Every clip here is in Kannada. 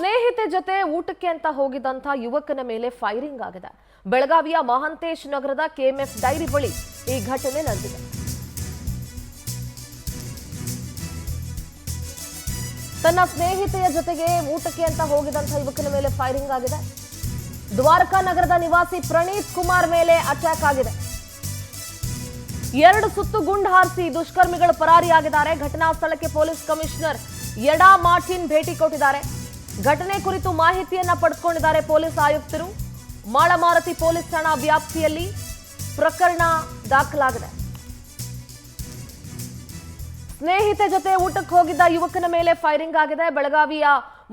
ಸ್ನೇಹಿತೆ ಜೊತೆ ಊಟಕ್ಕೆ ಅಂತ ಹೋಗಿದ್ದಂತ ಯುವಕನ ಮೇಲೆ ಫೈರಿಂಗ್ ಆಗಿದೆ. ಬೆಳಗಾವಿಯ ಮಹಾಂತೇಶ್ ನಗರದ ಕೆಎಂಎಫ್ ಡೈರಿ ಬಳಿ ಈ ಘಟನೆ ನಡೆದಿದೆ. ತನ್ನ ಸ್ನೇಹಿತೆಯ ಜೊತೆಗೆ ಊಟಕ್ಕೆ ಅಂತ ಹೋಗಿದ್ದಂತ ಯುವಕನ ಮೇಲೆ ಫೈರಿಂಗ್ ಆಗಿದೆ. ದ್ವಾರಕಾ ನಗರದ ನಿವಾಸಿ ಪ್ರಣೀತ್ ಕುಮಾರ್ ಮೇಲೆ ಅಟ್ಯಾಕ್ ಆಗಿದೆ. 2 ಸುತ್ತು ಗುಂಡು ಹಾರಿಸಿ ದುಷ್ಕರ್ಮಿಗಳು ಪರಾರಿಯಾಗಿದ್ದಾರೆ. ಘಟನಾ ಸ್ಥಳಕ್ಕೆ ಪೊಲೀಸ್ ಕಮಿಷನರ್ ಯಡಾ ಮಾರ್ಟಿನ್ ಭೇಟಿ ಕೊಟ್ಟಿದ್ದಾರೆ. ಘಟನೆ ಕುರಿತು ಮಾಹಿತಿಯನ್ನ ಪಡೆದುಕೊಂಡಿದ್ದಾರೆ ಪೊಲೀಸ್ ಆಯುಕ್ತರು. ಮಾಳಮಾರುತಿ ಪೊಲೀಸ್ ಠಾಣಾ ವ್ಯಾಪ್ತಿಯಲ್ಲಿ ಪ್ರಕರಣ ದಾಖಲಾಗಿದೆ. ಸ್ನೇಹಿತೆ ಜೊತೆ ಊಟಕ್ಕೆ ಹೋಗಿದ್ದ ಯುವಕನ ಮೇಲೆ ಫೈರಿಂಗ್ ಆಗಿದೆ. ಬೆಳಗಾವಿಯ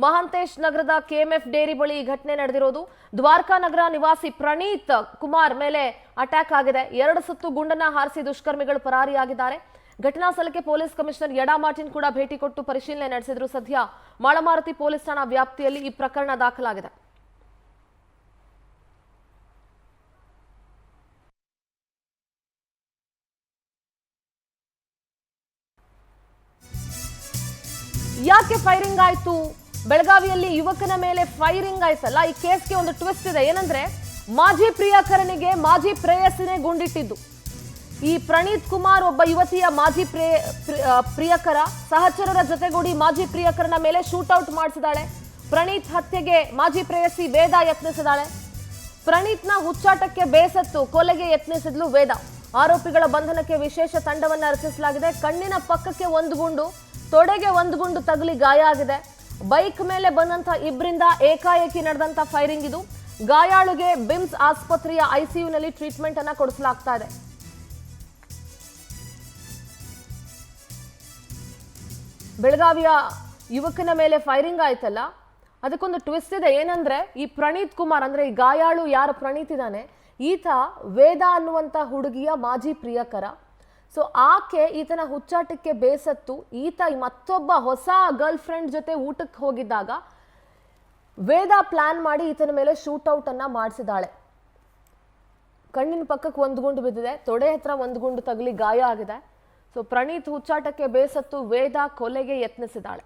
ಮಹಾಂತೇಶ್ ನಗರದ ಕೆಎಂಎಫ್ ಡೇರಿ ಬಳಿ ಈ ಘಟನೆ ನಡೆದಿರೋದು. ದ್ವಾರಕಾ ನಗರ ನಿವಾಸಿ ಪ್ರಣೀತ್ ಕುಮಾರ್ ಮೇಲೆ ಅಟ್ಯಾಕ್ ಆಗಿದೆ. 2 ಸುತ್ತು ಗುಂಡನ್ನ ಹಾರಿಸಿ ದುಷ್ಕರ್ಮಿಗಳು ಪರಾರಿಯಾಗಿದ್ದಾರೆ. ಘಟನಾ ಸ್ಥಳಕ್ಕೆ ಪೊಲೀಸ್ ಕಮಿಷನರ್ ಯಡಾ ಮಾರ್ಟಿನ್ ಕೂಡ ಭೇಟಿ ಕೊಟ್ಟು ಪರಿಶೀಲನೆ ನಡೆಸಿದ್ರು. ಸದ್ಯ ಮಾಳಮಾರುತಿ ಪೊಲೀಸ್ ಠಾಣಾ ವ್ಯಾಪ್ತಿಯಲ್ಲಿ ಈ ಪ್ರಕರಣ ದಾಖಲಾಗಿದೆ. ಯಾಕೆ ಫೈರಿಂಗ್ ಆಯ್ತು? ಬೆಳಗಾವಿಯಲ್ಲಿ ಯುವಕನ ಮೇಲೆ ಫೈರಿಂಗ್ ಆಯ್ತಲ್ಲ, ಈ ಕೇಸ್ಗೆ ಒಂದು ಟ್ವಿಸ್ಟ್ ಇದೆ. ಏನಂದ್ರೆ ಮಾಜಿ ಪ್ರಿಯಕರನಿಗೆ ಮಾಜಿ ಪ್ರೇಯಸಿನೇ ಗುಂಡಿಟ್ಟಿದ್ದು. ಈ ಪ್ರಣೀತ್ ಕುಮಾರ್ ಒಬ್ಬ ಯುವತಿಯ ಮಾಜಿ ಪ್ರಿಯಕರ ಸಹಚರರ ಜೊತೆಗೂಡಿ ಮಾಜಿ ಪ್ರಿಯಕರನ ಮೇಲೆ ಶೂಟೌಟ್ ಮಾಡಿಸಿದಾಳೆ. ಪ್ರಣೀತ್ ಹತ್ಯೆಗೆ ಮಾಜಿ ಪ್ರೇಯಸಿ ವೇದ ಯತ್ನಿಸಿದಾಳೆ. ಪ್ರಣೀತ್ನ ಹುಚ್ಚಾಟಕ್ಕೆ ಬೇಸತ್ತು ಕೊಲೆಗೆ ಯತ್ನಿಸಿದ್ಲು ವೇದ. ಆರೋಪಿಗಳ ಬಂಧನಕ್ಕೆ ವಿಶೇಷ ತಂಡವನ್ನ ರಚಿಸಲಾಗಿದೆ. ಕಣ್ಣಿನ ಪಕ್ಕಕ್ಕೆ 1 ಗುಂಡು, ತೊಡೆಗೆ 1 ಗುಂಡು ತಗುಲಿ ಗಾಯ ಆಗಿದೆ. ಬೈಕ್ ಮೇಲೆ ಬಂದಂತ ಇಬ್ಬರಿಂದ ಏಕಾಏಕಿ ನಡೆದಂತ ಫೈರಿಂಗ್ ಇದು. ಗಾಯಾಳುಗೆ ಬಿಮ್ಸ್ ಆಸ್ಪತ್ರೆಯ ಐಸಿಯುನಲ್ಲಿ ಟ್ರೀಟ್ಮೆಂಟ್ ಅನ್ನ ಕೊಡಿಸಲಾಗ್ತಾ ಇದೆ. ಬೆಳಗಾವಿಯ ಯುವಕನ ಮೇಲೆ ಫೈರಿಂಗ್ ಆಯ್ತಲ್ಲ, ಅದಕ್ಕೊಂದು ಟ್ವಿಸ್ಟ್ ಇದೆ. ಏನಂದ್ರೆ ಈ ಪ್ರಣೀತ್ ಕುಮಾರ್ ಅಂದ್ರೆ ಈ ಗಾಯಾಳು ಯಾರು ಪ್ರಣೀತ್ ಇದ್ದಾನೆ, ಈತ ವೇದ ಅನ್ನುವಂತ ಹುಡುಗಿಯ ಮಾಜಿ ಪ್ರಿಯಕರ. ಸೊ ಆಕೆ ಈತನ ಹುಚ್ಚಾಟಕ್ಕೆ ಬೇಸತ್ತು ಈತ ಮತ್ತೊಬ್ಬ ಹೊಸ ಗರ್ಲ್ ಫ್ರೆಂಡ್ ಜೊತೆ ಊಟಕ್ಕೆ ಹೋಗಿದ್ದಾಗ ವೇದ ಪ್ಲಾನ್ ಮಾಡಿ ಈತನ ಮೇಲೆ ಶೂಟೌಟ್ ಅನ್ನ ಮಾಡಿಸಿದಾಳೆ. ಕಣ್ಣಿನ ಪಕ್ಕಕ್ಕೆ 1 ಗುಂಡು ಬಿದ್ದಿದೆ, ತೊಡೆ ಹತ್ರ 1 ಗುಂಡು ತಗಲಿ ಗಾಯ ಆಗಿದೆ. ಸೊ ಪ್ರಣೀತ್ ಹುಚ್ಚಾಟಕ್ಕೆ ಬೇಸತ್ತು ವೇದ ಕೊಲೆಗೆ ಯತ್ನಿಸಿದಾಳೆ.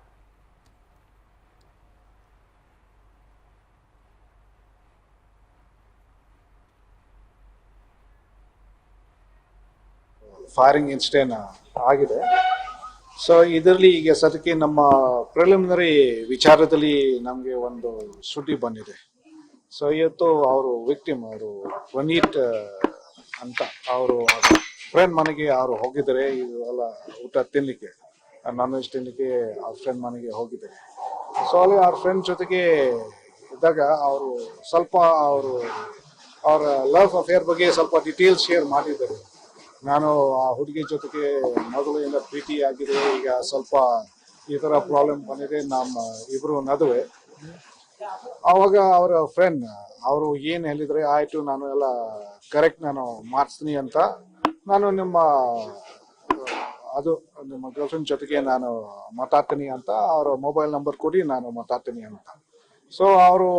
ಫೈರಿಂಗ್ ಇನ್ಸಿಡೆಂಟ್ ಆಗಿದೆ. ಸೊ ಇದರಲ್ಲಿ ಈಗ ಸದ್ಯಕ್ಕೆ ನಮ್ಮ ಪ್ರಿಲಿಮಿನರಿ ವಿಚಾರದಲ್ಲಿ ನಮಗೆ ಒಂದು ಸುದ್ದಿ ಬಂದಿದೆ. ಸೊ ಇವತ್ತು ಅವರು ವಿಕ್ಟಿಮ್ ಅವರು ಪ್ರಣೀತ್ ಅಂತ ಅವರು ಫ್ರೆಂಡ್ ಮನೆಗೆ ಅವರು ಹೋಗಿದ್ದಾರೆ. ಇದು ಎಲ್ಲ ಊಟ ತಿನ್ಲಿಕ್ಕೆ, ನಾನ್ ವೆಜ್ ತಿನ್ಲಿಕ್ಕೆ ಅವ್ರ ಫ್ರೆಂಡ್ ಮನೆಗೆ ಹೋಗಿದ್ದಾರೆ. ಸೊ ಅಲ್ಲಿ ಅವ್ರ ಫ್ರೆಂಡ್ ಜೊತೆಗೆ ಇದ್ದಾಗ ಅವರು ಸ್ವಲ್ಪ ಅವರ ಲವ್ ಅಫೇರ್ ಬಗ್ಗೆ ಸ್ವಲ್ಪ ಡೀಟೇಲ್ಸ್ ಶೇರ್ ಮಾಡಿದ್ದಾರೆ. ನಾನು ಆ ಹುಡುಗಿ ಜೊತೆಗೆ ಮೊದಲಿಂದ ಪ್ರೀತಿ ಆಗಿದೆ, ಈಗ ಸ್ವಲ್ಪ ಈ ಥರ ಪ್ರಾಬ್ಲಮ್ ಬಂದಿದೆ ನಮ್ಮ ಇಬ್ಬರು ನಡುವೆ. ಆವಾಗ ಅವರ ಫ್ರೆಂಡ್ ಅವರು ಏನು ಹೇಳಿದ್ರೆ, ಆಯಿತು ನಾನು ಎಲ್ಲ ಕರೆಕ್ಟ್ ನಾನು ಮಾಡಿಸ್ತೀನಿ ಅಂತ, ನಾನು ನಿಮ್ಮ ಗರ್ಲ್ಫ್ರೆಂಡ್ ಜೊತೆಗೆ ನಾನು ಮಾತಾಡ್ತೀನಿ ಅಂತ ಅವರ ಮೊಬೈಲ್ ನಂಬರ್ ಕೊಡಿ, ನಾನು ಮಾತಾಡ್ತೀನಿ ಅಂತ. ಸೊ ಅವರು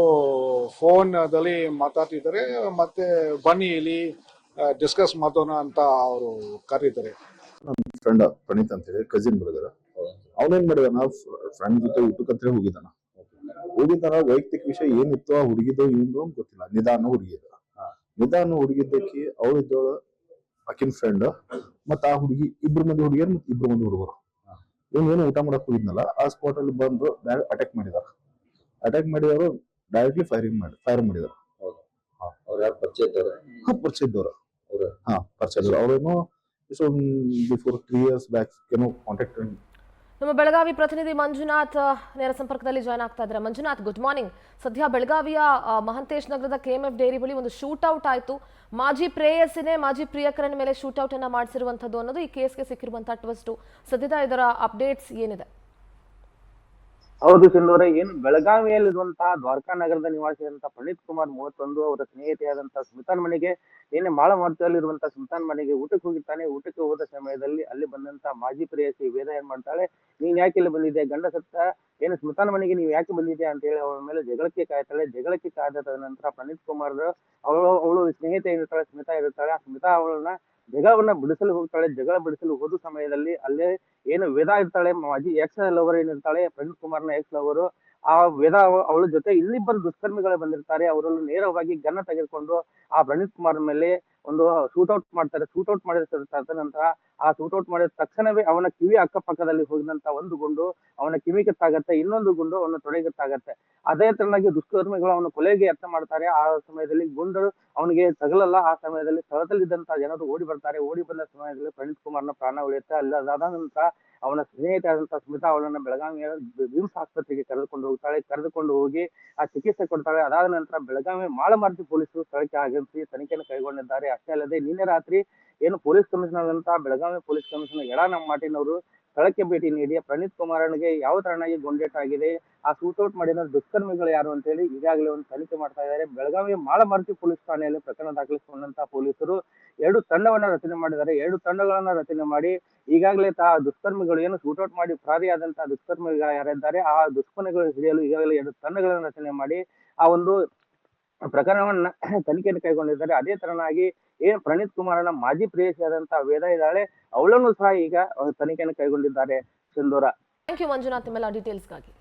ಫೋನ್ದಲ್ಲಿ ಮಾತಾಡ್ತಿದ್ದಾರೆ. ಮತ್ತೆ ಬನ್ನಿ ಇಲ್ಲಿ ಡಿಸ್ಕಸ್ ಮಾಡೋಣ ಅಂತ ಅವರು ಕರೀತಾರೆ. ನನ್ನ ಫ್ರೆಂಡ್ ಪ್ರಣೀತ್ ಅಂತ ಹೇಳಿ ಕಸಿನ್ ಬ್ರದರ್. ಅವನೇನ್ ಮಾಡಿದಾನ, ಫ್ರೆಂಡ್ ಜೊತೆ ಊಟಕ್ಕಂತ ಹೋಗಿದ್ದಾನ. ವೈಯಕ್ತಿಕ ವಿಷಯ ಏನಿತ್ತು ಆ ಹುಡುಗಿದ್ದು ಇವ್ನು ಗೊತ್ತಿಲ್ಲ. ನಿಧಾನ ಹುಡುಗಿದ್ದಕ್ಕೆ ಅವಳಿದ್ದವಳು ಆಕಿನ ಫ್ರೆಂಡ್, ಮತ್ತ ಆ ಹುಡುಗಿ ಇಬ್ರು ಮಂದಿ ಹುಡುಗಿಯರು ಮತ್ತೆ 2 ಮಂದಿ ಹುಡುಗರು. ಏನು ಊಟ ಮಾಡಕ್ ಹೋಗಿದ್ನಲ್ಲ, ಆ ಸ್ಪಾಟ್ ಅಲ್ಲಿ ಬಂದು ಅಟ್ಯಾಕ್ ಮಾಡಿದವರು ಡೈರೆಕ್ಟ್ಲಿ ಫೈರ್ ಮಾಡಿದಾರೆ. ಪರಿಚಯ ಅವರೇನೋ ಬಿಫೋರ್ 3 years ಬ್ಯಾಕ್ ಏನೋ ಕಾಂಟ್ಯಾಕ್ಟ್. ನಮ್ಮ ಬೆಳಗಾವಿ ಪ್ರತಿನಿಧಿ ಮಂಜುನಾಥ್ ನೇರ ಸಂಪರ್ಕದಲ್ಲಿ ಜಾಯ್ನ್ ಆಗ್ತಾ ಇದ್ದಾರೆ. Manjunath, good morning. ಸದ್ಯ ಬೆಳಗಾವಿಯ ಮಹಾಂತೇಶ್ ನಗರದ ಕೆಎಂಎಫ್ ಡೇರಿ ಬಳಿ ಒಂದು ಶೂಟೌಟ್ ಆಯಿತು. ಮಾಜಿ ಪ್ರೇಯಸಿನೇ ಮಾಜಿ ಪ್ರಿಯಕರನ ಮೇಲೆ ಶೂಟೌಟ್ ಅನ್ನ ಮಾಡಿಸಿರುವಂತದ್ದು ಅನ್ನೋದು ಈ ಕೇಸ್ಗೆ ಸಿಕ್ಕಿರುವಂತಹ ಟ್ವಿಸ್ಟ್. ಸದ್ಯದ ಇದರ ಅಪ್ಡೇಟ್ಸ್ ಏನಿದೆ? ಹೌದು ಸಿಂಧೂರೆ, ಏನು ಬೆಳಗಾವಿಯಲ್ಲಿರುವಂತಹ ದ್ವಾರಕಾ ನಗರದ ನಿವಾಸಿಯಾದಂತಹ ಪ್ರಣೀತ್ ಕುಮಾರ್ 31 ಅವರ ಸ್ನೇಹಿತೆಯಾದಂತಹ ಸ್ಮಿತಾನ್ ಮನೆಗೆ ನಿನ್ನೆ ಮಾಳಮಾರುತಿಯಲ್ಲಿರುವಂತಹ ಸ್ಮಿತಾನ್ ಮನೆಗೆ ಊಟಕ್ಕೆ ಹೋಗಿರ್ತಾನೆ. ಊಟಕ್ಕೆ ಹೋದ ಸಮಯದಲ್ಲಿ ಅಲ್ಲಿ ಬಂದಂತಹ ಮಾಜಿ ಪ್ರೇಯಸಿ ವೇದ ಏನ್ ಮಾಡ್ತಾಳೆ, ನೀನ್ ಯಾಕೆ ಇಲ್ಲಿ ಬಂದಿದ್ದೆ, ಗಂಡ ಸತ್ತ ಏನು ಸ್ಮಿತಾನ್ ಮನೆಗೆ ನೀವು ಯಾಕೆ ಬಂದಿದ್ದೆ ಅಂತ ಹೇಳಿ ಅವಳ ಮೇಲೆ ಜಗಳಕ್ಕೆ ಕಾಯ್ತಾಳೆ. ಜಗಳಕ್ಕೆ ಕಾದ ನಂತರ ಪ್ರಣೀತ್ ಕುಮಾರ್ ಅವಳು ಸ್ನೇಹಿತೆ ಇರ್ತಾಳೆ, ಸ್ಮಿತಾ ಇರ್ತಾಳೆ. ಆ ಸ್ಮಿತಾ ಅವಳನ್ನ ಜಗಳವನ್ನ ಬಿಡಿಸಲು ಹೋಗ್ತಾಳೆ. ಜಗಳ ಬಿಡಿಸಲು ಹೋದ ಸಮಯದಲ್ಲಿ ಅಲ್ಲೇ ಏನು ವೇದ ಇರ್ತಾಳೆ, ಮಾಜಿ ಎಕ್ಸ್ ಲವರ್ ಏನಿರ್ತಾಳೆ, ಪ್ರಣೀತ್ ಕುಮಾರ್ನ ಎಕ್ಸ್ ಲವರು, ಆ ವೇದ ಅವಳ ಜೊತೆ ಇನ್ನಿಬ್ಬರು ದುಷ್ಕರ್ಮಿಗಳು ಬಂದಿರ್ತಾರೆ. ಅವರನ್ನು ನೇರವಾಗಿ ಗನ್ನ ತೆಗೆದುಕೊಂಡು ಆ ಪ್ರಣೀತ್ ಕುಮಾರ್ ಮೇಲೆ ಒಂದು ಶೂಟ್ಔಟ್ ಮಾಡ್ತಾರೆ. ಶೂಟ್ಔಟ್ ಮಾಡಿದ ನಂತರ ಆ ಶೂಟ್ಔಟ್ ಮಾಡಿದ ತಕ್ಷಣವೇ ಅವನ ಕಿವಿ ಅಕ್ಕಪಕ್ಕದಲ್ಲಿ ಹೋಗಿದಂತ ಒಂದು ಗುಂಡು ಅವನ ಕಿವಿಗೆ ತಾಗತ್ತೆ, ಇನ್ನೊಂದು ಗುಂಡು ಅವನ ತೊಡೆಗೆ ತಾಗತ್ತೆ. ಅದೇ ತರನಾಗಿ ದುಷ್ಕರ್ಮಿಗಳು ಅವನ ಕೊಲೆಗೆ ಯತ್ನ ಮಾಡ್ತಾರೆ. ಆ ಸಮಯದಲ್ಲಿ ಗುಂಡು ಅವನಿಗೆ ತಗಲಲ್ಲ. ಆ ಸಮಯದಲ್ಲಿ ಸ್ಥಳದಲ್ಲಿದ್ದಂತ ಜನರು ಓಡಿ ಬರ್ತಾರೆ. ಓಡಿ ಬಂದ ಸಮಯದಲ್ಲಿ ಪ್ರಣೀತ್ ಕುಮಾರ್ನ ಪ್ರಾಣ ಉಳಿಯುತ್ತೆ. ಅದಾದ ನಂತರ ಅವನ ಸ್ನೇಹಿತೆಯಾದಂತಹ ಸ್ಮಿತಾ ಅವಳನ್ನ ಬೆಳಗಾವಿಯ ವಿಮ್ಸ್ ಆಸ್ಪತ್ರೆಗೆ ಕರೆದುಕೊಂಡು ಹೋಗ್ತಾಳೆ. ಕರೆದುಕೊಂಡು ಹೋಗಿ ಆ ಚಿಕಿತ್ಸೆ ಕೊಡ್ತಾಳೆ. ಅದಾದ ನಂತರ ಬೆಳಗಾವಿ ಮಾಳಮಾರುತಿ ಪೊಲೀಸರು ಸ್ಥಳಕ್ಕೆ ಆಗಮಿಸಿ ತನಿಖೆಯನ್ನು ಕೈಗೊಂಡಿದ್ದಾರೆ. ಅಷ್ಟೇ ಅಲ್ಲದೆ ನಿನ್ನೆ ರಾತ್ರಿ ಏನು ಪೊಲೀಸ್ ಕಮಿಷನರ್ ಅಂತ Belagavi police commissioner Yeda Martin ಅವರು ಸ್ಥಳಕ್ಕೆ ಭೇಟಿ ನೀಡಿ ಪ್ರಣೀತ್ ಕುಮಾರನಿಗೆ ಯಾವ ತರನಾಗಿ ಗುಂಡೇಟಾಗಿದೆ, ಆ ಶೂಟ್ಔಟ್ ಮಾಡಿದ ದುಷ್ಕರ್ಮಿಗಳು ಯಾರು ಅಂತ ಹೇಳಿ ಈಗಾಗಲೇ ಒಂದು ತನಿಖೆ ಮಾಡ್ತಾ ಇದ್ದಾರೆ. ಬೆಳಗಾವಿ ಮಾಳಮಾರುತಿ ಪೊಲೀಸ್ ಠಾಣೆಯಲ್ಲಿ ಪ್ರಕರಣ ದಾಖಲಿಸಿಕೊಂಡಂತಹ ಪೊಲೀಸರು 2 ತಂಡವನ್ನ ರಚನೆ ಮಾಡಿದ್ದಾರೆ. 2 ತಂಡಗಳನ್ನ ರಚನೆ ಮಾಡಿ ಈಗಾಗಲೇ ದುಷ್ಕರ್ಮಿಗಳು ಏನು ಶೂಟ್ಔಟ್ ಮಾಡಿ ಪರಾರಿಯಾದಂತಹ ದುಷ್ಕರ್ಮಿಗಳು ಯಾರಿದ್ದಾರೆ ಆ ದುಷ್ಕರ್ಮಿಗಳು ಹಿಡಿಯಲು ಈಗಾಗಲೇ 2 ತಂಡಗಳನ್ನ ರಚನೆ ಮಾಡಿ ಆ ಒಂದು ಪ್ರಕರಣವನ್ನ ತನಿಖೆಯನ್ನು ಕೈಗೊಂಡಿದ್ದಾರೆ. ಅದೇ ತರನಾಗಿ ಏನು ಪ್ರಣೀತ್ ಕುಮಾರನ ಮಾಜಿ ಪ್ರೇಯಸಿಯಾದಂತಹ ವೇದ ಇದ್ದಾಳೆ, ಅವಳನ್ನು ಸಹ ಈಗ ತನಿಖೆಯನ್ನು ಕೈಗೊಂಡಿದ್ದಾರೆ. ಸಿಂಧೂರ. ಥ್ಯಾಂಕ್ ಯು ಮಂಜುನಾಥ್, ನಿಮ್ಮೆಲ್ಲ ಡೀಟೇಲ್ಸ್ಗಾಗಿ.